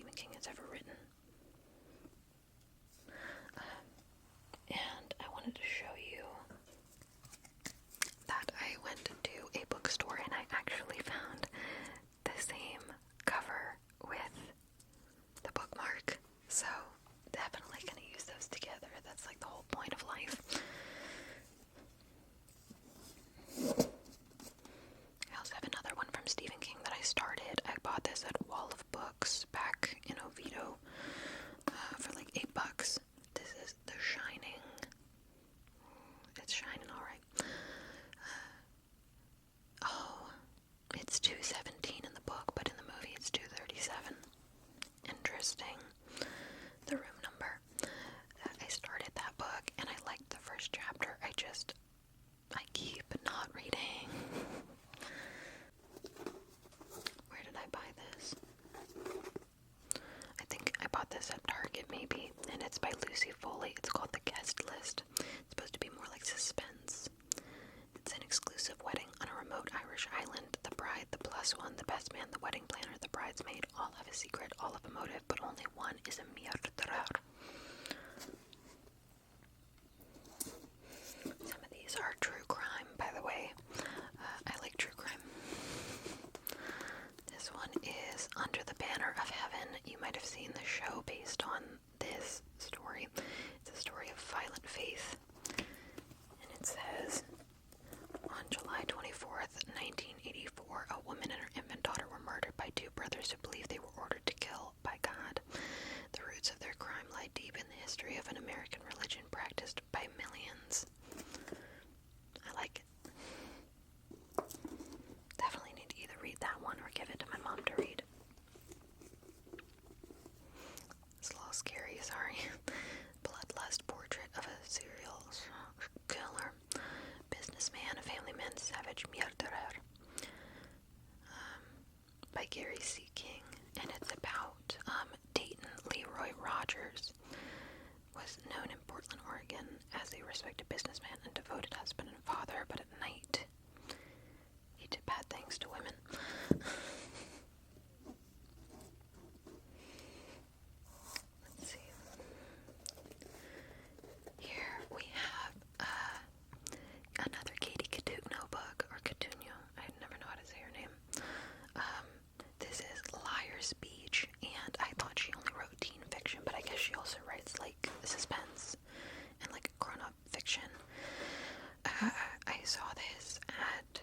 Stephen King has ever written. And I wanted to show you that I went to a bookstore and I actually found the same cover with the bookmark. So definitely gonna use those together. That's like the whole point of life. I also have another one from Stephen King that I started. I bought this at Wall of Books back in Oviedo for like $8. This is The Shining. It's shining alright. It's 2:17 in the book, but in the movie it's 2:37. Interesting. The room number. I started that book and I liked the first chapter. I keep not reading. Where did I buy this? I think I bought this at Target maybe, and it's by Lucy Foley. It's called The Guest List. It's supposed to be more like suspense. It's an exclusive wedding on a remote Irish island. The bride, the plus one, the best man, the wedding planner, the bridesmaid, all have a secret, all have a motive, but only one is a murderer. Some of these are true crime, by the way. I like true crime. This one is Under the Banner of Heaven. You might have seen the show based on this story. It's a story of violent faith. And it says, on July 24th, 1984, a woman and her infant daughter were murdered by two brothers who believed they were ordered to kill by God. The roots of their crime lie deep in the history of an American religion practiced by millions. I like it. Definitely need to either read that one or give it to my mom to read. It's a little scary, sorry. Bloodlust portrait of a serial killer. Businessman, a family man, savage murderer. By Gary C. King. And it's about Dayton Leroy Rogers. Was known in Portland, Oregon as a respected businessman and devoted husband and father, but at night he did bad things to women. Let's see. Here we have another Katie Cotugno book, or Cotugno. I never know how to say her name. This is Liar's Beach, and I thought she only wrote teen fiction, but I guess she also writes like suspense and like grown-up fiction. I saw this at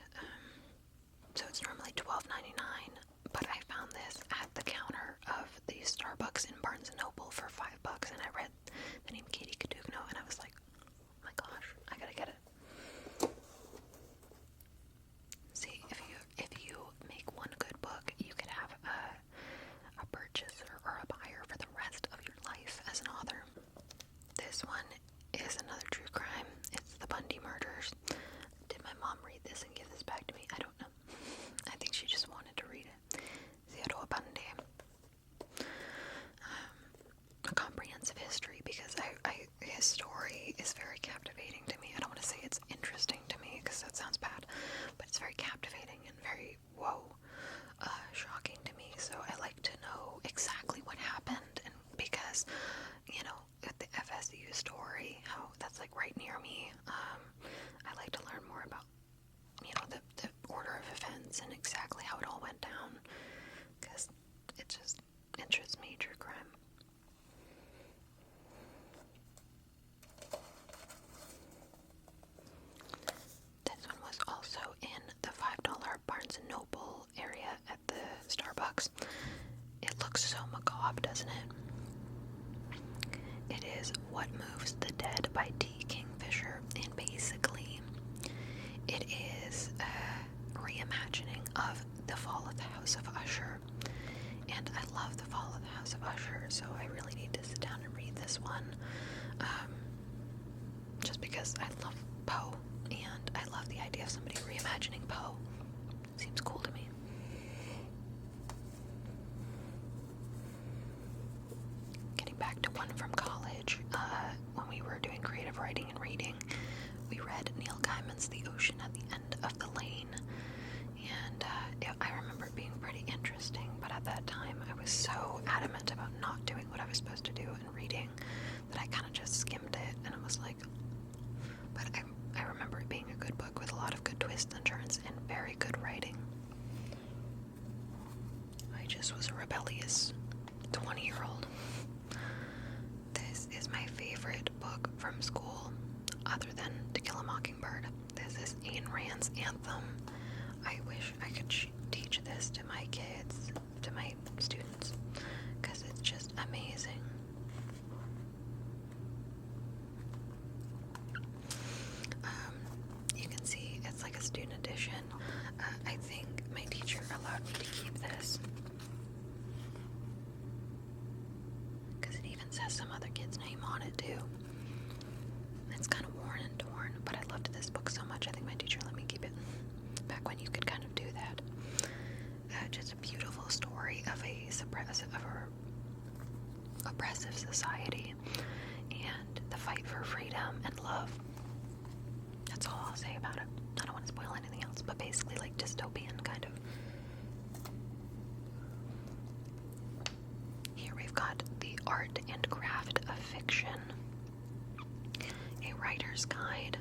so it's normally $12.99, but I found this at the counter of the Starbucks in Barnes & Noble for $5, and I read the name Katie Cotugno, and I was like, oh my gosh, I gotta get it. See, if you make one good book, you could have a purchaser or a buyer for the rest of your life as an author. This one is another true crime. It's the Bundy murders. Did my mom read this and give this back to me? I don't know. I think she just wanted to read it. Theodore Bundy. A comprehensive history, because his story is very captivating to me. I don't want to say it's interesting to me because that sounds bad, but it's very captivating and very shocking to me. So I like to know exactly what happened, and because with the FSU story, how that's like right near me, I like to learn more about the order of events and exactly how it all went down, because it just interests me, true crime. This one was also in the $5 Barnes & Noble area at the Starbucks. It looks so macabre, doesn't it? It is What Moves the Dead by T. Kingfisher, and basically it is a reimagining of The Fall of the House of Usher, and I love The Fall of the House of Usher, so I really need to sit down and read this one, just because I love Poe, and I love the idea of somebody reimagining Poe. Seems cool to me. Getting back to one from college, when we were doing creative writing and reading, we read Neil Gaiman's The Ocean at the End of the Lane, and I remember it being pretty interesting, but at that time I was so adamant was supposed to do in reading that I kind of just skimmed it, and it was like, but I remember it being a good book with a lot of good twists and turns and very good writing. I just was a rebellious 20-year-old. This is my favorite book from school, other than To Kill a Mockingbird. This is Ayn Rand's Anthem. I wish I could teach this to my kids, to my students, because it's just amazing. You can see it's like a student edition. I think my teacher allowed me to keep this, because it even says some other kid's name on it too. It's kind of worn and torn, but I loved this book so much, I think my teacher let me keep it. Back when you could kind of do that. Just a beautiful story of a oppressive society and the fight for freedom and love. That's all I'll say about it. I don't want to spoil anything else, but basically like dystopian kind of. Here we've got The Art and Craft of Fiction, a writer's guide.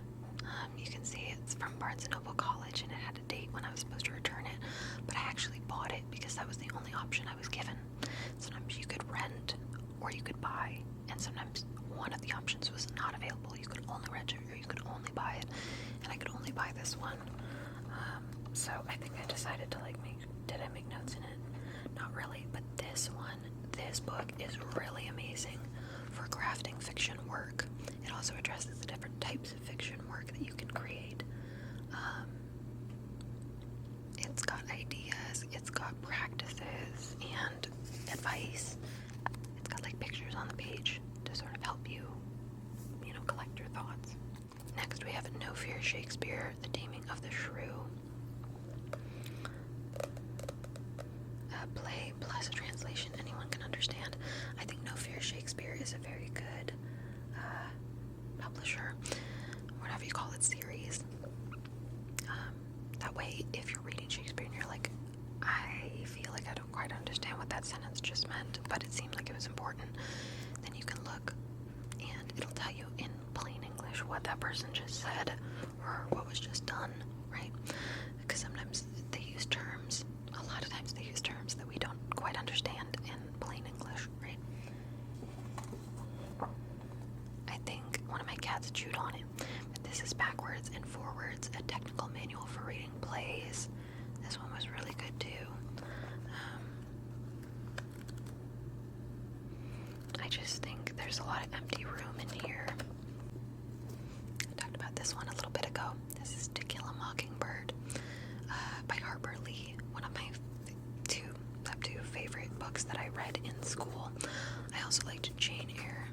You can see it's from Barnes & Noble College, and it had a date when I was supposed to return it, but I actually bought it because that was the only option I was given. Sometimes you could rent or you could buy, and sometimes one of the options was not available. You could only rent it or you could only buy it, and I could only buy this one. So I think I decided to did I make notes in it? Not really, but this book is really amazing for crafting fiction work. It also addresses the different types of fiction work that you can create. It's got ideas, it's got practices and advice. It's got like pictures on the page to sort of help you, collect your thoughts. Next we have No Fear Shakespeare, The Taming of the Shrew. A play plus a translation anyone can understand. I think No Fear Shakespeare is a very good publisher, whatever you call it, series. That way, if you're reading Shakespeare and you're like, I feel like I don't quite understand what that sentence just meant, but it seemed like it was important, then you can look and it'll tell you in plain English what that person just said or what was just done, right? Because sometimes they use terms, a lot of times they use terms that we don't quite understand in plain English, right? I think one of my cats chewed on it, but this is Backwards and Forwards, a technical manual for reading plays. This one was really good too. I just think there's a lot of empty room in here. I talked about this one a little bit ago. This is To Kill a Mockingbird by Harper Lee, one of my top two favorite books that I read in school. I also liked Jane Eyre.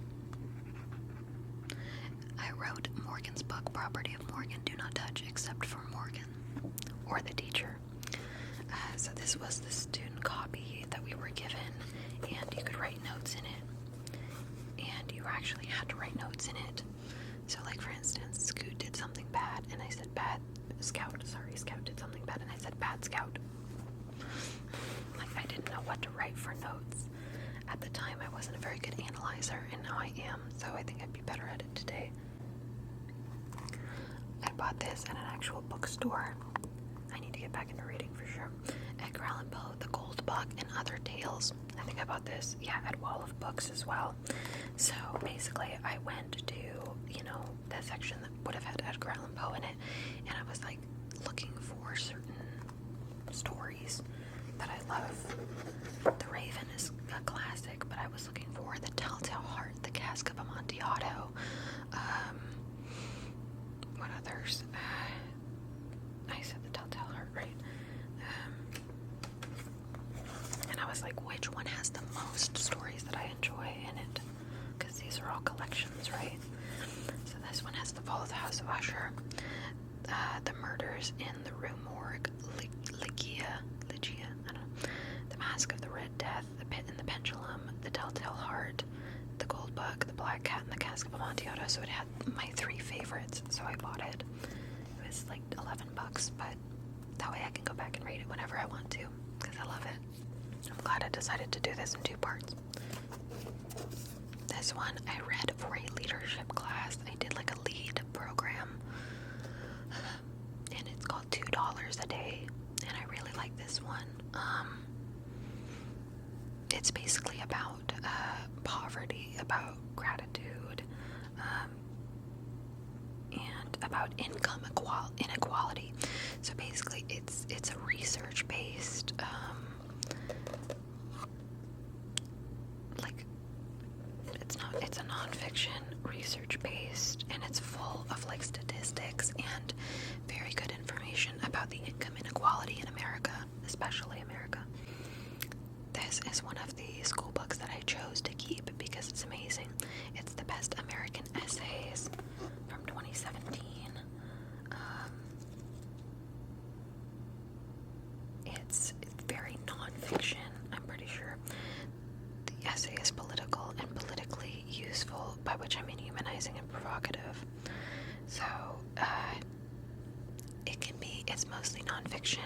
I wrote Morgan's book, Property of Morgan, Do Not Touch Except for Morgan, or the teacher. So this was the student copy that we were given, and you could write notes in it, and you actually had to write notes in it. So like for instance, Scoot did something bad, and I said Scout did something bad, and I said bad Scout. Like I didn't know what to write for notes. At the time I wasn't a very good analyzer, and now I am, so I think I'd be better at it today. I bought this at an actual bookstore. I need to get back into reading for sure. Edgar Allan Poe, The Gold Bug and Other Tales. I think I bought this, at Wall of Books as well. So basically I went to, the section that would have had Edgar Allan Poe in it, and I was like looking for certain stories that I love. The Raven is a classic, but I was looking for The Telltale Heart, The Cask of Amontillado. What others? I said The Telltale Heart, right? And I was like, which one has the most stories that I enjoy in it? Because these are all collections, right? So this one has The Fall of the House of Usher, The Murders in the Rue Morgue, Ligia, I don't know, The Mask of the Red Death, The Pit and the Pendulum, The Telltale Heart, The Gold Bug, The Black Cat, and The Cask of Amontillado. So it had my three favorites, so I bought it. It was like $11, but that way I can go back and read it whenever I want to, because I love it. I'm glad I decided to do this in 2 parts. This one I read for a leadership class. I did like a lead program, and it's called $2 a day, and I really like this one. It's basically about poverty, about gratitude, and about income inequality. So basically, it's a research-based, like it's a nonfiction, research-based, and it's full of like statistics and very good information about the income inequality in America, especially America. This is one of the school books that I chose to keep because it's amazing. It's the best American essays from 2017. It's very non-fiction, I'm pretty sure. The essay is political and politically useful, by which I mean humanizing and provocative. So, it's mostly non-fiction.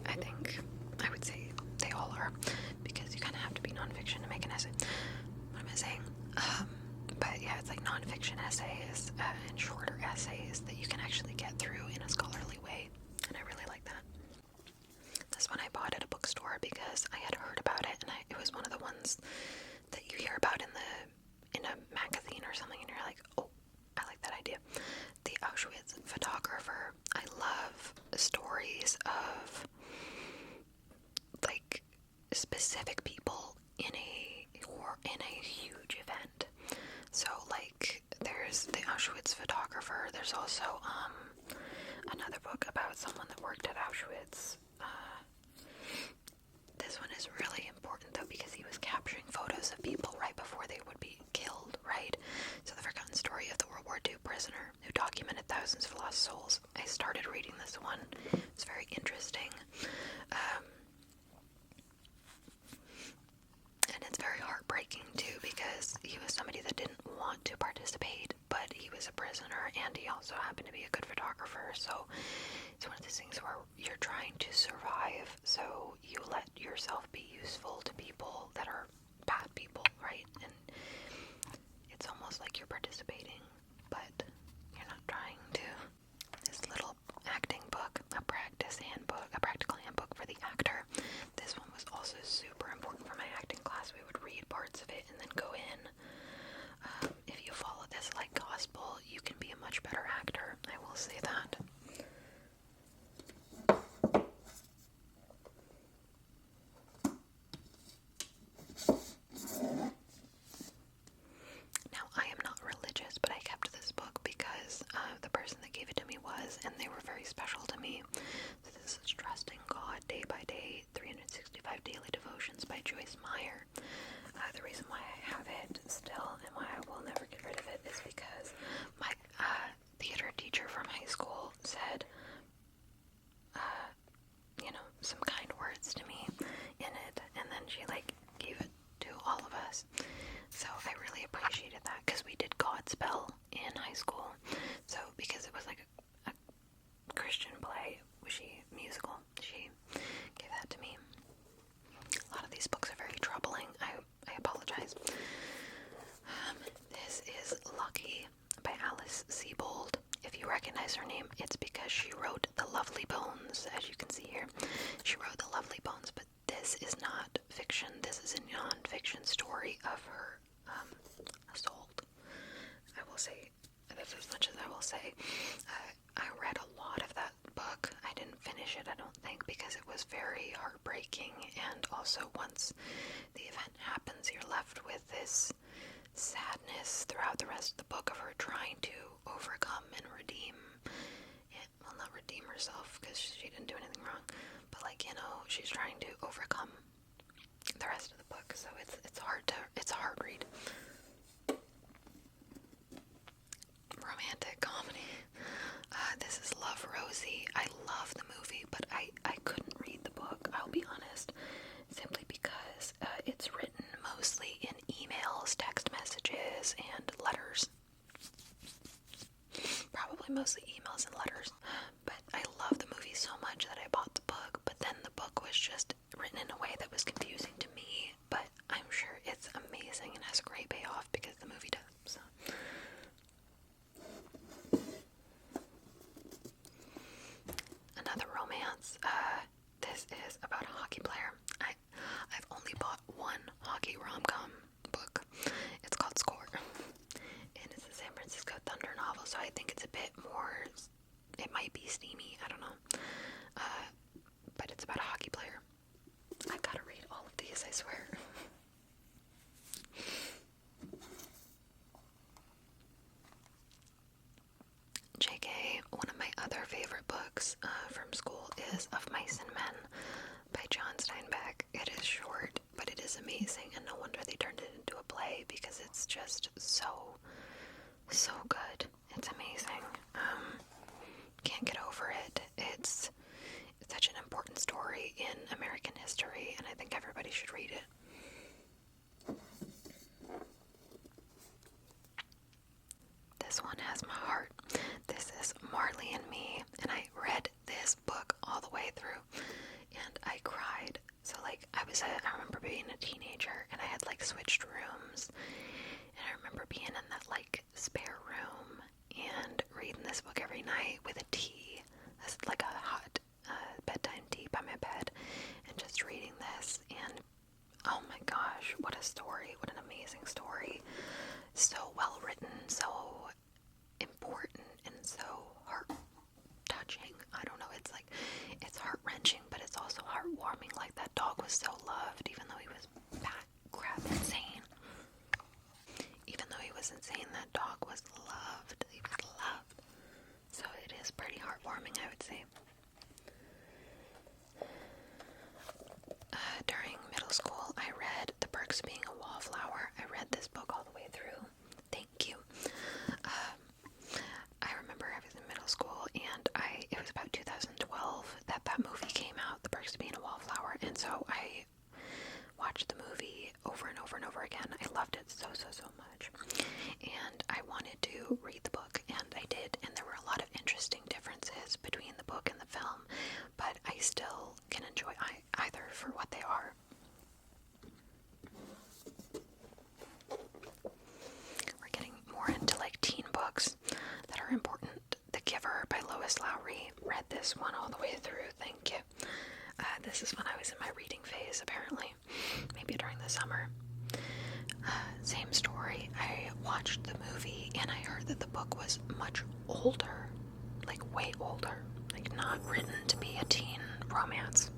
I would say they all are, because you kind of have to be non-fiction to make an essay. What am I saying? But yeah, it's like non-fiction essays and shorter essays that you can actually get through in a scholarly way, and I really like that. This one I bought at a bookstore because I had heard about it, and it was one of the ones that you hear about in a magazine or something, and you're like, oh, I like that idea. The Auschwitz Photographer. I love stories of like specific people in a huge event. So like there's the Auschwitz Photographer. There's also another book about someone that worked at Auschwitz. This one is really important though because he was capturing photos of people right before they would be killed, right? So the forgotten story of the World War II prisoner who documented thousands of lost souls. I started reading this one. It's very interesting. And it's very heartbreaking too because he was somebody that didn't want to participate, but he was a prisoner and he also happened to be a good photographer. So it's one of those things where you're trying to survive, so you let yourself be useful to people that are bad people, right? And it's almost like you're participating, but you're not trying to. This little acting book, a practical handbook for the actor. This one was also super important for my acting class. We would read parts of it and then go in. If you follow this like gospel, you can be a much better actor. I will say that. Now, I am not religious, but I kept this book because the person that gave it to me was, and they were very special to me. So this is Trusting God Day by Day, 365 Daily Devotions by Joyce Meyer. The reason why I have it still and why I will never get rid of it is because my theater teacher from high school said, some kind words to me in it, and then she gave it to all of us. So I really appreciated that because we did Godspell in high school. So because it was like a Christian play, musical, she gave that to me. A lot of these books are very troubling. I apologize. This is Lucky by Alice Sebold. If you recognize her name, it's because she wrote The Lovely Bones, as you can see here. She wrote The Lovely Bones, but this is not fiction. This is a non-fiction story of her assault. I will say, that's as much as I will say. I read a lot of that book. I didn't finish it, I don't think, because it was very heartbreaking, and also once the event happens, you're left with this sadness throughout the rest of the book of her trying to overcome and redeem, well, not redeem herself because she didn't do anything wrong, but she's trying to overcome the rest of the book. So it's a hard read. Romantic comedy. This is Love, Rosie. I love the movie, but I couldn't read the book, I'll be honest, simply because it's written mostly in emails, text messages, and letters. Probably mostly emails and letters. But I love the movie so much that I bought the book, but but then the book was just written in a way that was confusing to me, but I'm sure it's amazing and has a great payoff because the movie does, so. Another romance. This is about a hockey player. I've only bought one hockey rom-com book. It's called Score. And it's a San Francisco Thunder novel, so I think it's a bit more, it might be steamy, I don't know. But it's about a hockey player. I've got to read all of these, I swear. JK, one of my other favorite books from school is Of Mice and Men by John Steinbeck. It is short, but it is amazing, and no wonder they turned it into a play because it's just so good. It's amazing. Can't get over it. It's such an important story in American history, and I think everybody should read it. This one has my heart. This is Marley and Me, and I read this book all the way through, and I cried. So, like, I remember being a teenager, and I had, like, switched rooms, and I remember being in that, like, spare room, and reading this book every night with a tea, like a hot bedtime tea by my bed, and just reading this, and oh my gosh, what a story, what an amazing story. So well written, so important, and so heart-touching. I don't know, it's heart-wrenching, but it's also heartwarming. Like, that dog was so loved, even though he was crap insane. Even though he was insane, that dog was loved. He was loved. So it is pretty heartwarming, I would say. During middle school, I read The Perks of Being a Wallflower. I read this book all the way through. Thank you. I remember I was in middle school, and it was about 2012 that movie came out, The Perks of Being a Wallflower, and so I watched the movie over and over and over again. I loved it so much, and I wanted to read the book, and I did, and there were a lot of interesting differences between the book and the film, but I still can enjoy either for what they are. We're getting more into, like, teen books that are important. The Giver by Lois Lowry. Read this one all the way through, thank you. This is when I was in my reading phase, apparently. Maybe during the summer. Same story. I watched the movie, and I heard that the book was much older. Like, way older. Like, not written to be a teen romance.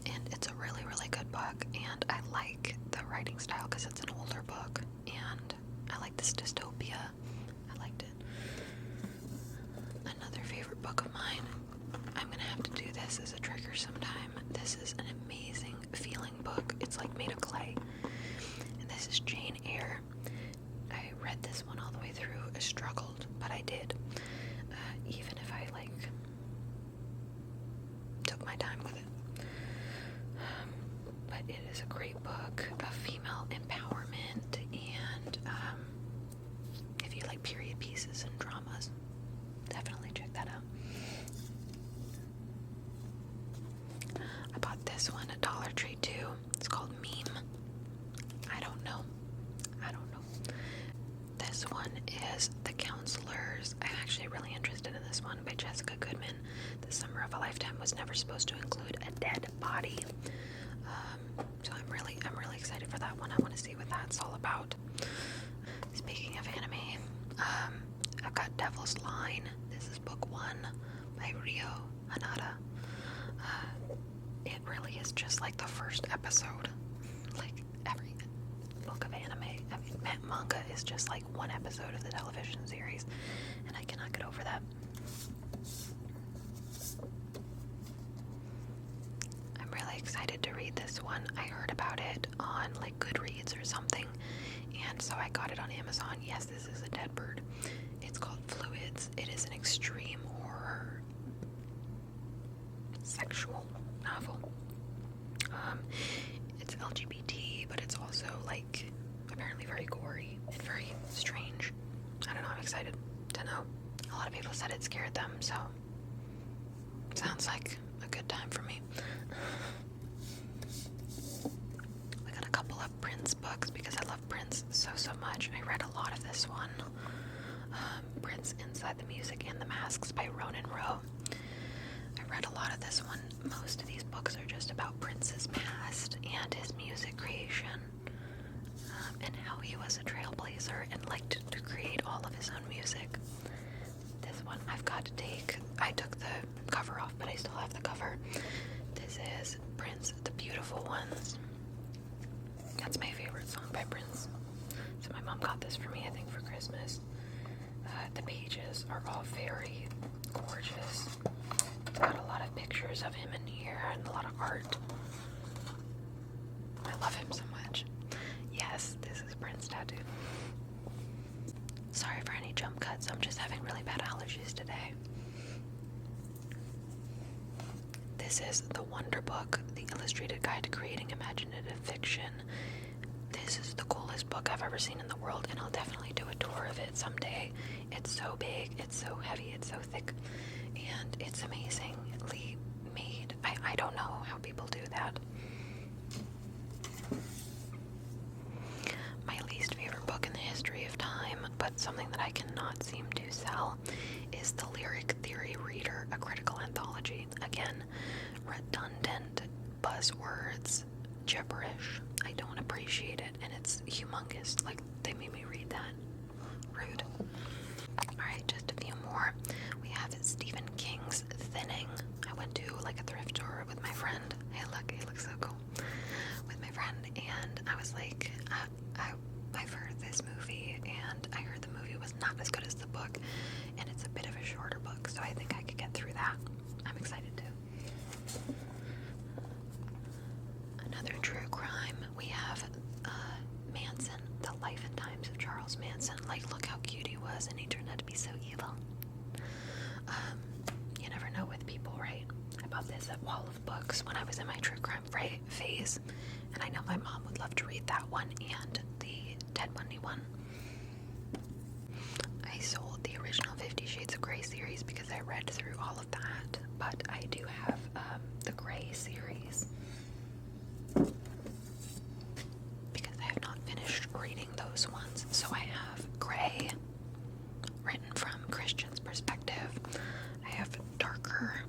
And it's a really, really good book, and I like the writing style because it's an older book, and I like this dystopia. I liked it. Another favorite book of mine, I'm gonna have to do this as a trigger sometime. This is an amazing feeling book. It's like made of clay, and this is Jane Eyre. I read this one all the way through. I struggled, but I did. Even if I, like, took my time with it. But it is a great book of female empowerment, and if you like period pieces and dramas, definitely check that out. I bought this one at Dollar Tree too. It's called Meme. I don't know. This one is The Counselors. I'm actually really interested in this one by Jessica Goodman. The Summer of a Lifetime was never supposed to include a dead body. So I'm really excited for that one. I want to see what that's all about. Speaking of anime, I've got Devil's Line. This is book 1 by Rio Hanada. It really is just like the first episode. Like every book of anime, I mean, manga is just like one episode of the television series, and I cannot get over that. I'm really excited to read this one. I heard about it on, like, Goodreads or something, and so I got it on Amazon. Yes, this is a dead bird. It's called Fluids. It is an extreme horror sexual novel. It's LGBT, but it's also, like, apparently very gory and very strange. I don't know, I'm excited to know. A lot of people said it scared them, so Sounds like a good time for me. I got a couple of Prince books because I love Prince so much. I read a lot of this one. Prince Inside the Music and the Masks by Ronan Rowe. I read a lot of this one. Most of these books are just about Prince's past and his music creation, and how he was a trailblazer and liked to create all of his own music. This one I took the cover off, but I still have the cover. This is Prince, The Beautiful Ones. That's my favorite song by Prince. So my mom got this for me, I think, for Christmas. The pages are all very gorgeous. It's got a lot of pictures of him in here and a lot of art. I love him so much. Yes, this is Prince tattoo. Sorry for any jump cuts, I'm just having really bad allergies today. This is The Wonder Book, the illustrated guide to creating imaginative fiction. This is the coolest book I've ever seen in the world, and I'll definitely do a tour of it someday. It's so big, it's so heavy, it's so thick, and it's amazingly made. I don't know how people do that. My least favorite book in the history of time, but something that I cannot seem to sell, is The Lyric Theory Reader, a critical anthology. Again, redundant buzzwords, gibberish. I don't appreciate it, and it's humongous. Like, they made me read that. Rude. Alright, just a few more. We have Stephen King's Thinning. I went to like a thrift store with my friend. Hey, look, he looks so cool. With my friend, and I was like, I've heard this movie, and I heard the movie was not as good as the book, and it's a bit of a shorter book, so I think I could get through that. I'm excited too. Another true crime. We have Manson, The Life and Times of Charles Manson. Like, look how cute he was, and he turned out to be so evil. You never know with people, right? I bought this at Wall of Books when I was in my true crime phase, and I know my mom would love to read that one and the Ted Bundy one. I sold the original 50 Shades of Grey series because I read through all of that, but I do have the Grey series because I have not finished reading those ones. So I have Grey, written from Christian's perspective. I have Darker,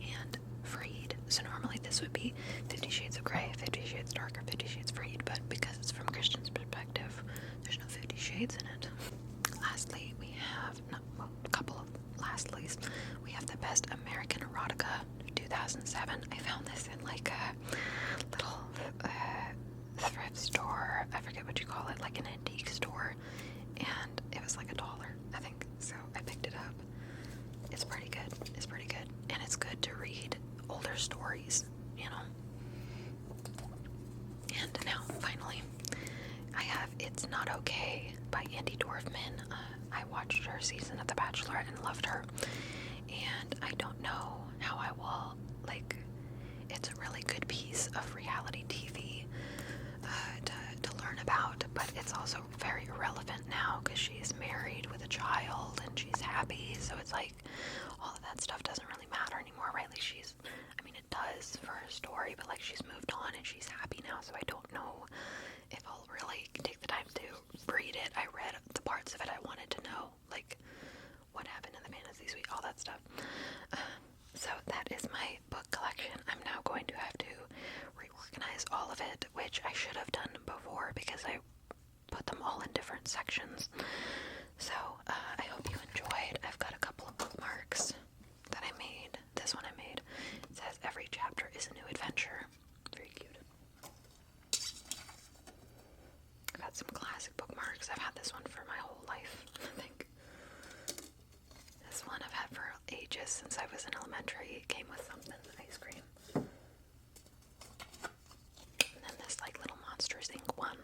and Freed. So normally this would be 50 Shades of Grey, 50 Shades Darker, 50 Shades Freed, but because it's from Christian's perspective, there's no 50 Shades in it. Lastly, we have, a couple of lastlies. We have the Best American Erotica 2007. I found this in like a little thrift store. I forget what you call it, like an antique store, and it was like $1, I think. So I picked it up. It's pretty good. It's pretty good, and it's good to read older stories, you know. And now, finally, I have It's Not Okay by Andy Dorfman. I watched her season of The Bachelor and loved her, and I don't know how I will, like, it's a really good piece of reality TV to learn about, but it's also very irrelevant now because she's married with a child and she's happy, so it's like all of that stuff doesn't really matter anymore, right? Like, it does for her story, but like, she's moved on and she's happy now, so I don't know if I'll really take the time to read it. I read the parts of it I wanted to know, like what happened in the fantasy suite, all that stuff. So that is my book collection. I'm now going to have to reorganize all of it, which I should have done before because I put them all in different sections. So I hope you enjoyed. I've got a couple of bookmarks that I made. This one I made. It says every chapter is a new adventure. Very cute. I've got some classic bookmarks. I've had this one for my whole life, I think. This one I've had for ages, since I was in elementary. It came with something, ice cream. And then this like little Monsters Inc. one.